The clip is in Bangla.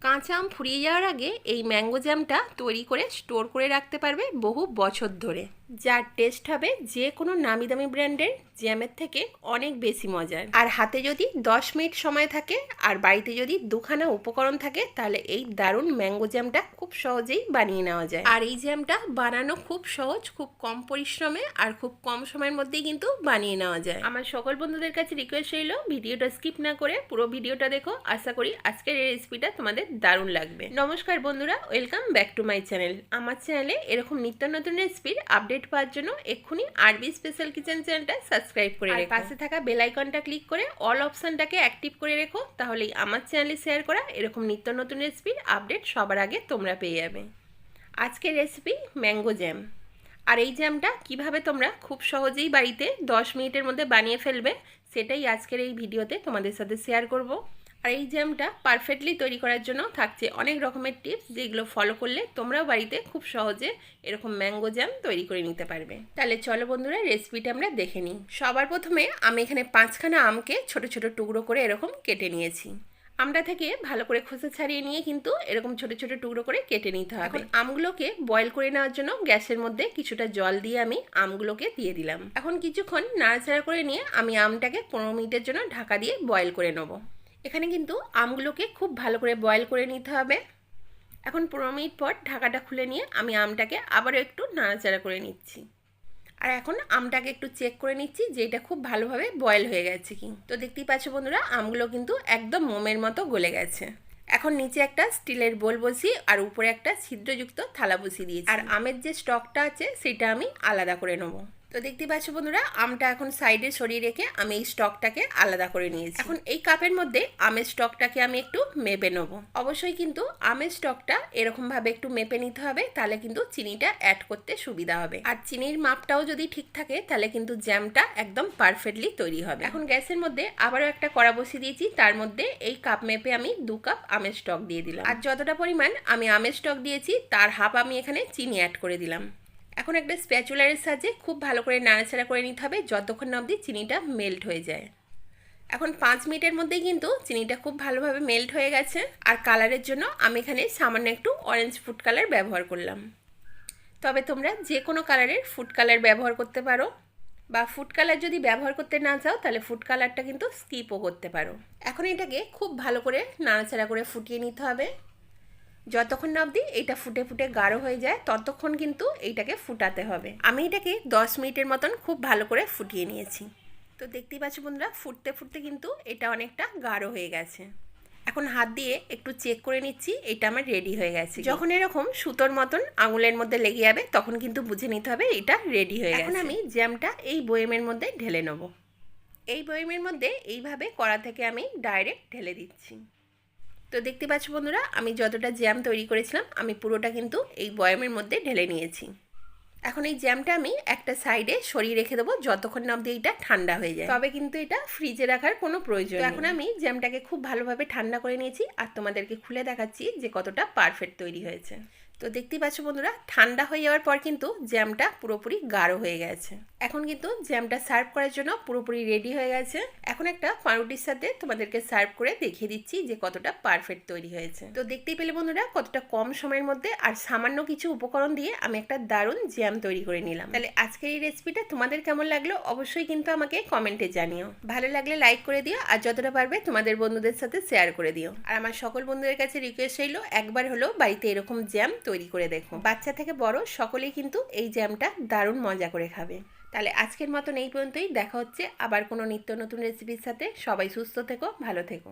কাঁচা আম ফুরিয়ে যাওয়ার আগে এই ম্যাঙ্গো জ্যামটা তৈরি করে স্টোর করে রাখতে পারবে বহু বছর ধরে, যার টেস্ট হবে যে কোনো নামি দামি ব্র্যান্ডের জ্যামের থেকে অনেক বেশি মজার। আর হাতে যদি 10 মিনিট সময় থাকে আর বাড়িতে যদি দুখানা উপকরণ থাকে, তাহলে এই দারুণ ম্যাঙ্গো জ্যামটা খুব সহজেই বানিয়ে নেওয়া যায়। আর এই জ্যামটা বানানো খুব সহজ, খুব কম পরিশ্রমে আর খুব কম সময়ের মধ্যেই কিন্তু বানিয়ে নেওয়া যায়। আমার সকল বন্ধুদের কাছে রিকোয়েস্ট রইল, ভিডিওটা স্কিপ না করে পুরো ভিডিওটা দেখো। আশা করি আজকের এই রেসিপিটা তোমাদের দারুণ লাগবে। নমস্কার বন্ধুরা, welcome back to my channel. আমার চ্যানেলে এরকম নিত্য নতুন রেসিপির আপডেট পাওয়ার জন্য এক্ষুনি আরবি স্পেশাল কিচেন চ্যানেলটা সাবস্ক্রাইব করে রেখো। পাশে থাকা বেল আইকনটা ক্লিক করে অল অপশনটাকে অ্যাক্টিভ করে রেখো, তাহলেই আমার চ্যানেলে শেয়ার করা এরকম নিত্য নতুন রেসিপির আপডেট সবার আগে তোমরা পেয়ে যাবে। আজকের রেসিপি ম্যাঙ্গো জ্যাম। আর এই জ্যামটা কিভাবে তোমরা খুব সহজেই বাড়িতে 10 মিনিটের মধ্যে বানিয়ে ফেলবে, সেটাই আজকের এই ভিডিওতে তোমাদের সাথে শেয়ার করব। আর এই জ্যামটা পারফেক্টলি তৈরি করার জন্য থাকছে অনেক রকমের টিপস, যেগুলো ফলো করলে তোমরাও বাড়িতে খুব সহজে এরকম ম্যাঙ্গো জ্যাম তৈরি করে নিতে পারবে। তাহলে চলো বন্ধুরা, রেসিপিটা আমরা দেখে নিই। সবার প্রথমে আমি এখানে 5খানা আমকে ছোট ছোট টুকরো করে এরকম কেটে নিয়েছি। আমটা থেকে ভালো করে খোসা ছাড়িয়ে নিয়ে কিন্তু এরকম ছোট ছোট টুকরো করে কেটে নিতে হবে। আমগুলোকে বয়েল করে নেওয়ার জন্য গ্যাসের মধ্যে কিছুটা জল দিয়ে আমি আমগুলোকে দিয়ে দিলাম। এখন কিছুক্ষণ নাড়াচাড়া করে নিয়ে আমি আমটাকে 15 মিনিটের জন্য ঢাকা দিয়ে বয়েল করে নেব। এখানে কিন্তু আমগুলোকে খুব ভালো করে বয়েল করে নিতে হবে। এখন 15 মিনিট পর ঢাকাটা খুলে নিয়ে আমি আমটাকে আবারও একটু নাড়াচাড়া করে নিচ্ছি। আর এখন আমটাকে একটু চেক করে নিচ্ছি যে এটা খুব ভালোভাবে বয়েল হয়ে গেছে কি। তো দেখতেই পাচ্ছ বন্ধুরা, আমগুলো কিন্তু একদম মোমের মতো গলে গেছে। এখন নিচে একটা স্টিলের বোল বসিয়ে আর উপরে একটা ছিদ্রযুক্ত থালা বসিয়ে দিয়েছি। আর আমের যে স্টকটা আছে সেটা আমি আলাদা করে নেবো। তো দেখতে পাচ্ছ বন্ধুরা, আমটা এখন সাইডে সরিয়ে রেখে আমি এই স্টকটাকে আলাদা করে নিয়েছি। এখন এই কাপের মধ্যে আমের স্টকটাকে আমি একটু মেপে নেবো। অবশ্যই কিন্তু আমের স্টকটা এরকম ভাবে একটু মেপে নিতে হবে, তাহলে কিন্তু চিনিটা অ্যাড করতে সুবিধা হবে। আর চিনির মাপটাও যদি ঠিক থাকে তাহলে কিন্তু জ্যামটা একদম পারফেক্টলি তৈরি হবে। এখন গ্যাসের মধ্যে আবারও একটা কড়া বসিয়ে দিয়েছি, তার মধ্যে এই কাপ মেপে আমি 2 কাপ আমের স্টক দিয়ে দিলাম। আর যতটা পরিমাণ আমি আমের স্টক দিয়েছি তার হাফ আমি এখানে চিনি অ্যাড করে দিলাম। এখন একটা স্প্যাচুলারের সাহায্যে খুব ভালো করে নাড়াচাড়া করে নিতে হবে যতক্ষণ না অবধি চিনিটা মেল্ট হয়ে যায়। এখন 5 মিনিটের মধ্যেই কিন্তু চিনিটা খুব ভালোভাবে মেল্ট হয়ে গেছে। আর কালারের জন্য আমি এখানে সামান্য একটু অরেঞ্জ ফুড কালার ব্যবহার করলাম। তবে তোমরা যে কোনো কালারের ফুড কালার ব্যবহার করতে পারো, বা ফুড কালার যদি ব্যবহার করতে না চাও তাহলে ফুড কালারটা কিন্তু স্কিপও করতে পারো। এখন এটাকে খুব ভালো করে নাড়াচাড়া করে ফুটিয়ে নিতে হবে। যতক্ষণ না অবধি এটা ফুটে ফুটে গাঢ় হয়ে যায় ততক্ষণ কিন্তু এইটাকে ফুটাতে হবে। আমি এটাকে 10 মিনিটের মতন খুব ভালো করে ফুটিয়ে নিয়েছি। তো দেখতেই পাচ্ছ বন্ধুরা, ফুটতে ফুটতে কিন্তু এটা অনেকটা গাঢ় হয়ে গেছে। এখন হাত দিয়ে একটু চেক করে নিচ্ছি এটা আমার রেডি হয়ে গেছে। যখন এরকম সুতোর মতন আঙুলের মধ্যে লেগে যাবে তখন কিন্তু বুঝে নিতে হবে এটা রেডি হয়ে গেছে। এখন আমি জ্যামটা এই বয়েমের মধ্যে ঢেলে নেব। এই বয়েমের মধ্যে এইভাবে কড়া থেকে আমি ডাইরেক্ট ঢেলে দিচ্ছি। তো দেখতে পাচ্ছ বন্ধুরা, আমি যতটা জ্যাম তৈরি করেছিলাম আমি পুরোটা কিন্তু এই বয়ামের মধ্যে ঢেলে নিয়েছি। এখন এই জ্যামটা আমি একটা সাইডে সরিয়ে রেখে দেবো যতক্ষণ না অবধি এটা ঠান্ডা হয়ে যায়। তবে কিন্তু এটা ফ্রিজে রাখার কোনো প্রয়োজন নেই। এখন আমি জ্যামটাকে খুব ভালোভাবে ঠান্ডা করে নিয়েছি আর তোমাদেরকে খুলে দেখাচ্ছি যে কতটা পারফেক্ট তৈরি হয়েছে। তো দেখতেই পাচ্ছ বন্ধুরা, ঠান্ডা হয়ে যাওয়ার পর কিন্তু জ্যামটা পুরোপুরি গাঢ় হয়ে গেছে। এখন কিন্তু জ্যামটা সার্ভ করার জন্য পুরোপুরি রেডি হয়ে গেছে। এখন একটা পাউরুটির সাথে তোমাদেরকে সার্ভ করে দেখিয়ে দিচ্ছি যে কতটা পারফেক্ট তৈরি হয়েছে। তো দেখতেই পেলে বন্ধুরা, কতটা কম সময়ের মধ্যে আর সামান্য কিছু উপকরণ দিয়ে আমি একটা দারুণ জ্যাম তৈরি করে নিলাম। তাহলে আজকের এই রেসিপিটা তোমাদের কেমন লাগলো অবশ্যই কিন্তু আমাকে কমেন্টে জানিও। ভালো লাগলে লাইক করে দিও আর যতটা পারবে তোমাদের বন্ধুদের সাথে শেয়ার করে দিও। আর আমার সকল বন্ধুদের কাছে রিকোয়েস্ট রইল, একবার হলো বাড়িতে এরকম জ্যাম তৈরি করে দেখো। বাচ্চা থেকে বড় সকলেই কিন্তু এই জ্যামটা দারুণ মজা করে খাবে। তাহলে আজকের মতন এই পর্যন্তই। দেখা হচ্ছে আবার কোনো নিত্য নতুন রেসিপির সাথে। সবাই সুস্থ থেকো, ভালো থেকো।